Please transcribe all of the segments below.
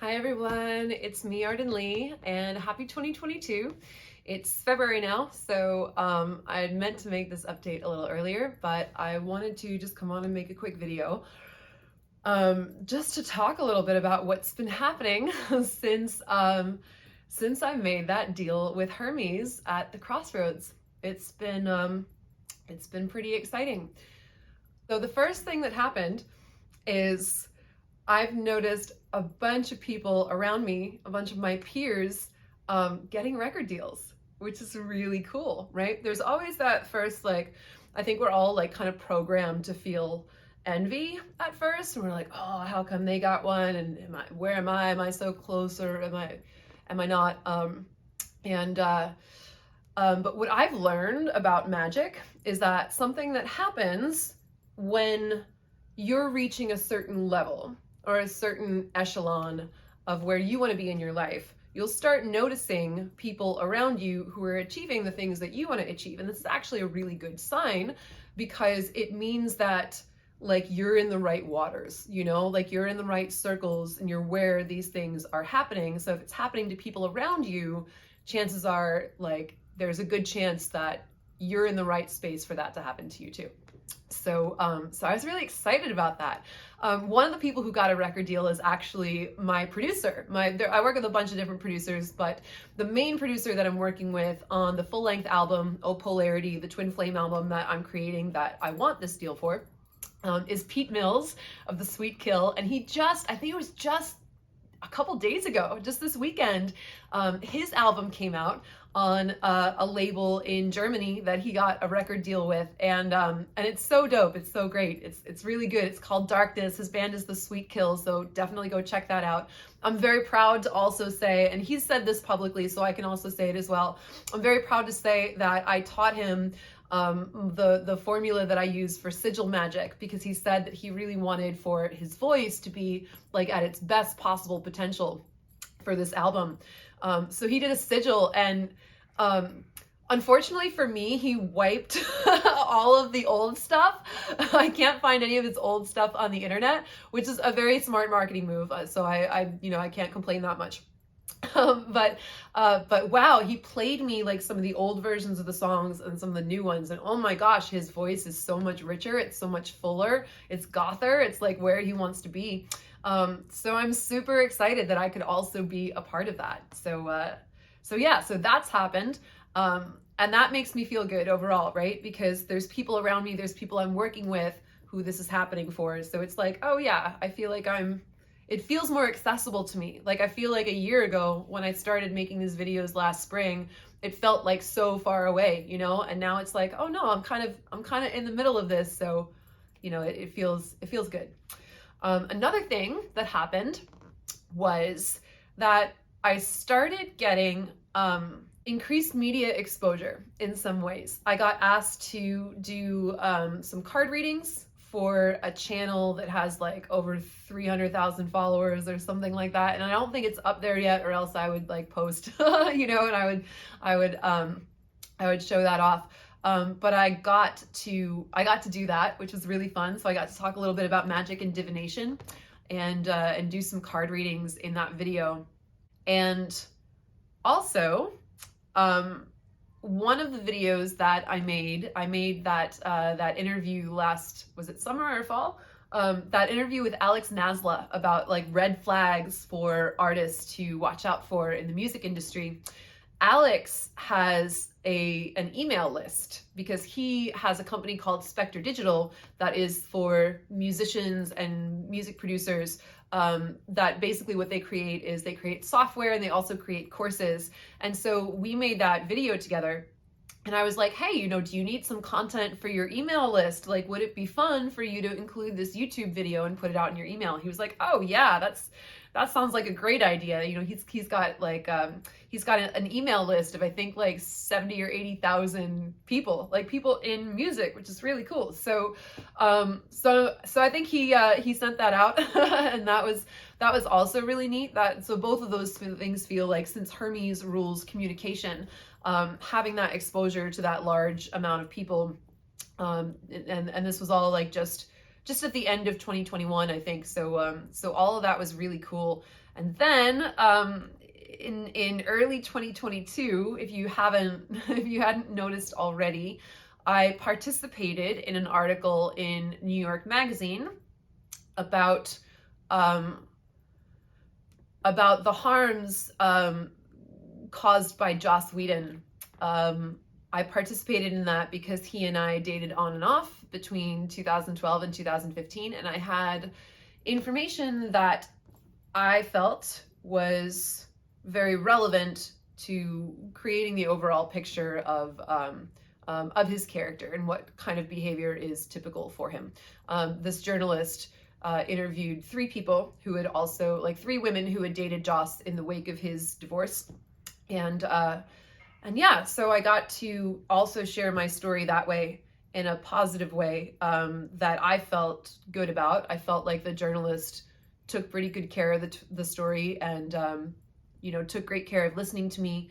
Hi everyone, it's me, Arden Lee, and happy 2022. It's February now, so I had meant to make this update a little earlier, but I wanted to just come on and make a quick video just to talk a little bit about what's been happening since I made that deal with Hermes at the Crossroads. It's been pretty exciting. So the first thing that happened is I've noticed a bunch of people around me, a bunch of my peers, getting record deals, which is really cool, right? There's always that first, I think we're all kind of programmed to feel envy at first, and we're like, oh, how come they got one? And where am I? Am I so close, or am I not? But what I've learned about magic is that something that happens when you're reaching a certain level or a certain echelon of where you want to be in your life, you'll start noticing people around you who are achieving the things that you want to achieve. And this is actually a really good sign, because it means that you're in the right waters, you're in the right circles and you're where these things are happening. So if it's happening to people around you, chances are there's a good chance that you're in the right space for that to happen to you too. So I was really excited about that. One of the people who got a record deal is actually my producer. I work with a bunch of different producers, but the main producer that I'm working with on the full-length album, Oh Polarity, the Twin Flame album that I'm creating, that I want this deal for, is Pete Mills of The Sweet Kill. And I think it was just a couple days ago, just this weekend, his album came out on a label in Germany that he got a record deal with, and it's so dope. It's so great. It's really good. It's called Darkness. His band is The Sweet Kill, so definitely go check that out. I'm very proud to also say, and he's said this publicly, so I can also say it as well, I'm very proud to say that I taught him the formula that I use for sigil magic, because he said that he really wanted for his voice to be at its best possible potential for this album. So he did a sigil, and unfortunately for me, he wiped all of the old stuff. I can't find any of his old stuff on the internet, which is a very smart marketing move. So I can't complain that much. But wow, he played me some of the old versions of the songs and some of the new ones, and oh my gosh, his voice is so much richer. It's so much fuller. It's gother. It's where he wants to be. So I'm super excited that I could also be a part of that. So that's happened. And that makes me feel good overall, right? Because there's people around me, there's people I'm working with who this is happening for. So it's oh yeah, I feel it feels more accessible to me. I feel a year ago when I started making these videos last spring, it felt so far away, and now it's oh no, I'm kind of in the middle of this. So, it feels good. Another thing that happened was that I started getting increased media exposure in some ways. I got asked to do some card readings for a channel that has over 300,000 followers or something like that, and I don't think it's up there yet, or else I would post, and I would show that off. But I got to do that, which was really fun. So I got to talk a little bit about magic and divination, and do some card readings in that video. And also, one of the videos that I made that interview was it summer or fall? That interview with Alex Nasla about red flags for artists to watch out for in the music industry. Alex has an email list, because he has a company called Spectre Digital that is for musicians and music producers, that basically what they create is they create software, and they also create courses. And so we made that video together, and I was like, hey, do you need some content for your email list? Would it be fun for you to include this YouTube video and put it out in your email? And he was like, oh yeah, that sounds like a great idea. He's got he's got an email list of I think 70 or 80,000 people, people in music, which is really cool. So I think he sent that out, and that was also really neat. So both of those things feel since Hermes rules communication, having that exposure to that large amount of people, and this was all just just at the end of 2021, I think. So all of that was really cool. And then in early 2022, if you hadn't noticed already, I participated in an article in New York Magazine about the harms caused by Joss Whedon. I participated in that because he and I dated on and off between 2012 and 2015, and I had information that I felt was very relevant to creating the overall picture of his character and what kind of behavior is typical for him. This journalist interviewed three people who had also, like, three women who had dated Joss in the wake of his divorce. And yeah, so I got to also share my story that way, in a positive way, that I felt good about. I felt like the journalist took pretty good care of the story, and took great care of listening to me.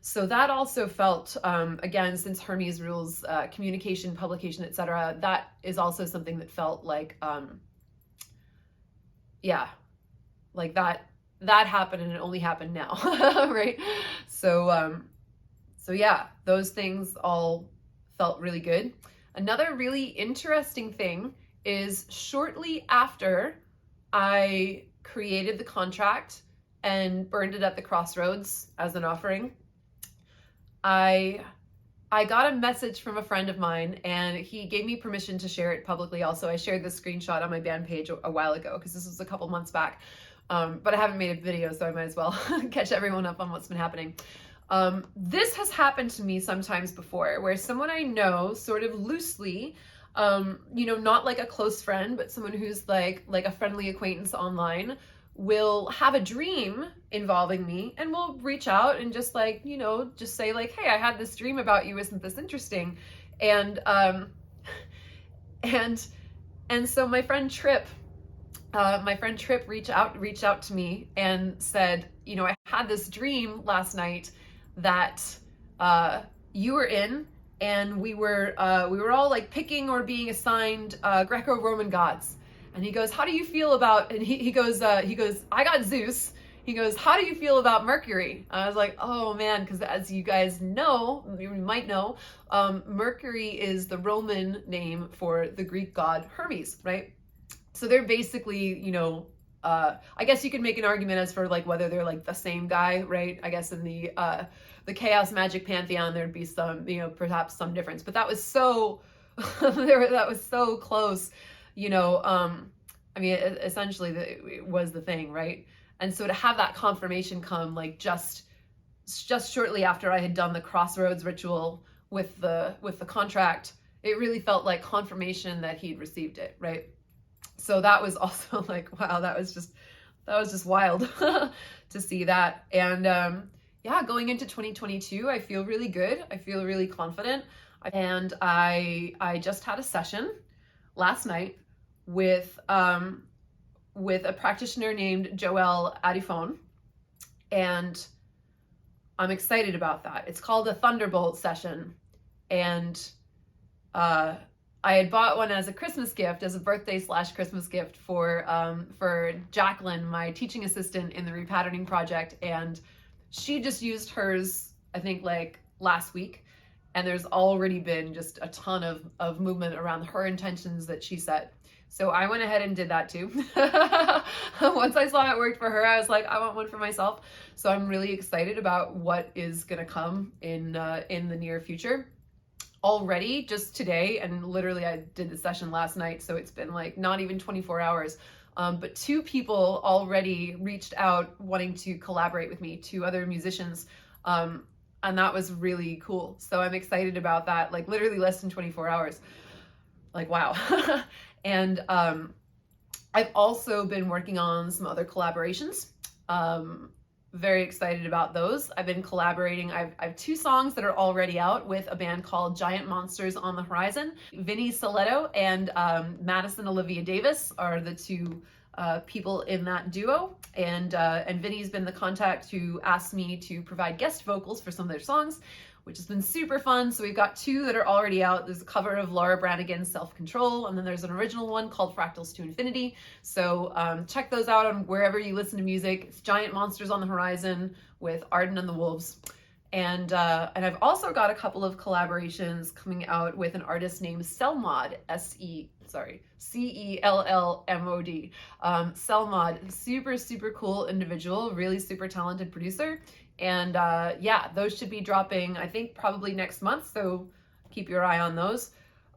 So that also felt, again, since Hermes rules communication, publication, etc., that is also something that felt like, like that happened, and it only happened now, right? So yeah, those things all felt really good. Another really interesting thing is, shortly after I created the contract and burned it at the crossroads as an offering, I got a message from a friend of mine, and he gave me permission to share it publicly. Also, I shared this screenshot on my band page a while ago, because this was a couple months back, but I haven't made a video, so I might as well catch everyone up on what's been happening. This has happened to me sometimes before, where someone I know sort of loosely, not like a close friend, but someone who's like a friendly acquaintance online, will have a dream involving me, and will reach out and just just say like, hey, I had this dream about you, isn't this interesting? And so my friend Trip reached out to me and said, I had this dream last night that you were in, and we were all like picking or being assigned Greco-Roman gods. And he goes, how do you feel about, and he goes, I got Zeus. He goes, how do you feel about Mercury? I was like, oh man, because as you guys know, you might know, Mercury is the Roman name for the Greek god Hermes, right? So they're basically, I guess you could make an argument as for like whether they're like the same guy, right? I guess in the chaos magic pantheon, there'd be some, perhaps some difference, but that was so, that was so close. Essentially it was the thing, right? And so to have that confirmation come like just shortly after I had done the crossroads ritual with the contract, it really felt like confirmation that he'd received it, right? So that was also like, wow, that was just wild to see that. And going into 2022, I feel really good. I feel really confident. And I just had a session last night with a practitioner named Joelle Adifon, and I'm excited about that. It's called a Thunderbolt Session, and I had bought one as a Christmas gift, as a birthday/Christmas gift for Jacqueline, my teaching assistant in the repatterning project, and she just used hers, I think, like last week, and there's already been just a ton of movement around her intentions that she set. So I went ahead and did that too. Once I saw it worked for her, I was like, I want one for myself. So I'm really excited about what is gonna come in the near future. Already, just today, and literally I did the session last night, so it's been like not even 24 hours, but 2 people already reached out wanting to collaborate with me, 2 other musicians, and that was really cool. So I'm excited about that, like literally less than 24 hours. Like, wow. And I've also been working on some other collaborations. Very excited about those. I've been collaborating. I have 2 songs that are already out with a band called Giant Monsters on the Horizon. Vinny Soletto and Madison Olivia Davis are the 2 people in that duo, and Vinny's been the contact who asked me to provide guest vocals for some of their songs, which has been super fun. So we've got 2 that are already out. There's a cover of Laura Branigan's Self Control, and then there's an original one called Fractals to Infinity. So check those out on wherever you listen to music. It's Giant Monsters on the Horizon with Arden and the Wolves. And I've also got a couple of collaborations coming out with an artist named Cellmod, C-E-L-L-M-O-D. Cellmod, super cool individual, really super talented producer. And yeah, those should be dropping, I think, probably next month, so keep your eye on those.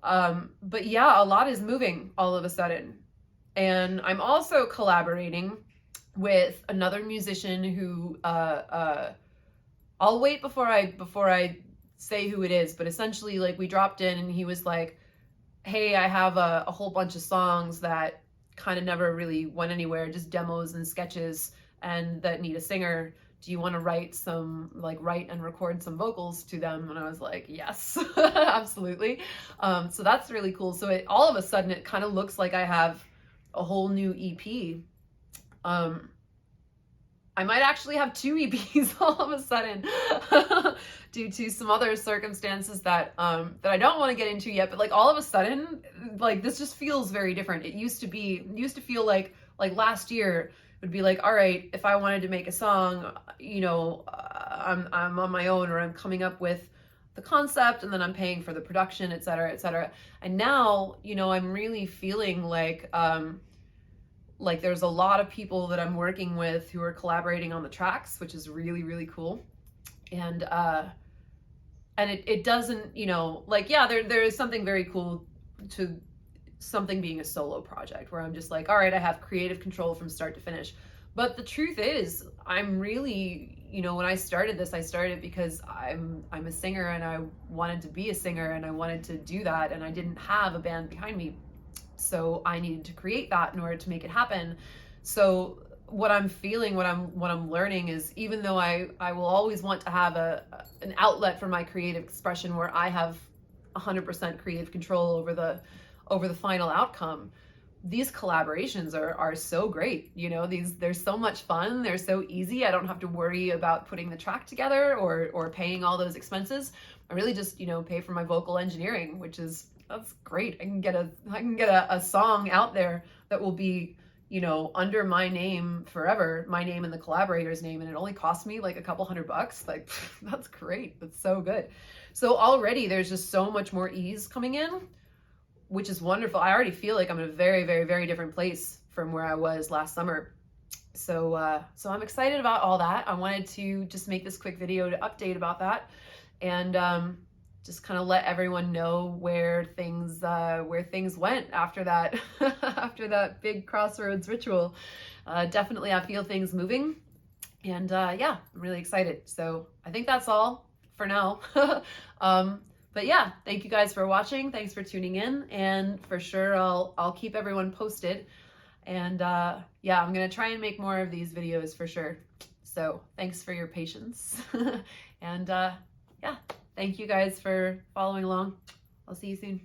But yeah, a lot is moving all of a sudden. And I'm also collaborating with another musician who I'll wait before I say who it is, but essentially, like, we dropped in and he was like, hey, I have a whole bunch of songs that kind of never really went anywhere, just demos and sketches, and that need a singer. Do you want to write and record some vocals to them? And I was like, yes, absolutely. So that's really cool. So all of a sudden it kind of looks like I have a whole new EP. I might actually have 2 EPs all of a sudden due to some other circumstances that I don't want to get into yet. But like all of a sudden, like this just feels very different. It used to feel like last year would be like, all right, if I wanted to make a song, you know, I'm on my own, or I'm coming up with the concept and then I'm paying for the production, et cetera, et cetera. And now, you know, I'm really feeling like there's a lot of people that I'm working with who are collaborating on the tracks, which is really cool. And it doesn't, you know, like, yeah, there is something very cool to something being a solo project where I'm just like, all right, I have creative control from start to finish. But the truth is, I'm really, you know, when I started this, I started because I'm a singer and I wanted to be a singer and I wanted to do that, and I didn't have a band behind me. So I needed to create that in order to make it happen. So what I'm feeling, what I'm learning is, even though I will always want to have an outlet for my creative expression where I have 100% creative control over the final outcome, these collaborations are so great. You know, they're so much fun. They're so easy. I don't have to worry about putting the track together or paying all those expenses. I really just, you know, pay for my vocal engineering, that's great. I can get a song out there that will be, you know, under my name forever, my name and the collaborator's name, and it only cost me like a couple $100. Like, that's great. That's so good. So already there's just so much more ease coming in, which is wonderful. I already feel like I'm in a very different place from where I was last summer. So I'm excited about all that. I wanted to just make this quick video to update about that, and just kind of let everyone know where things went after that after that big crossroads ritual. Definitely I feel things moving, and yeah, I'm really excited. So I think that's all for now. But yeah, thank you guys for watching. Thanks for tuning in, and for sure I'll keep everyone posted. And yeah, I'm gonna try and make more of these videos for sure. So thanks for your patience. And yeah, thank you guys for following along. I'll see you soon.